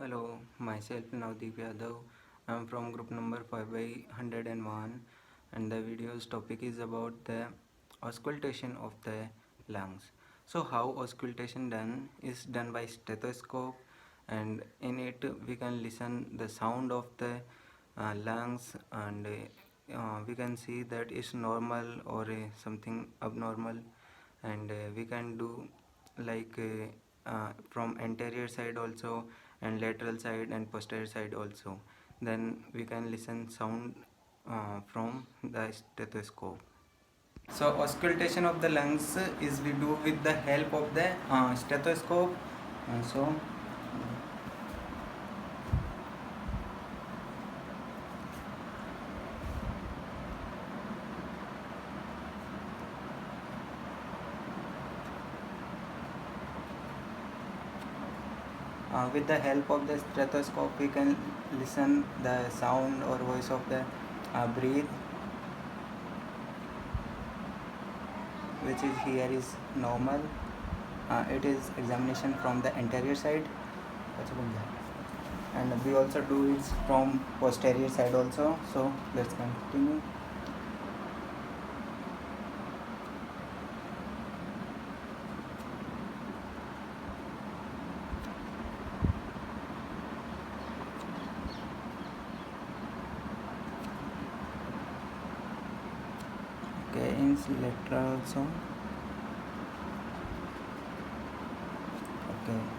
Hello, myself Navdeep Yadav. I am from group number 5 by 101 and the video's topic is about the auscultation of the lungs. So how auscultation done is done by stethoscope, and in it we can listen the sound of the lungs, and we can see that it's normal or something abnormal, and we can do like from anterior side also, and lateral side and posterior side also. Then we can listen sound from the stethoscope. So auscultation of the lungs is we do with the help of the stethoscope. So with the help of the stethoscope we can listen the sound or voice of the breathe, which is here is normal. It is examination from the anterior side, and we also do it from posterior side also. So let's continue. Okay, in lateral also. Okay.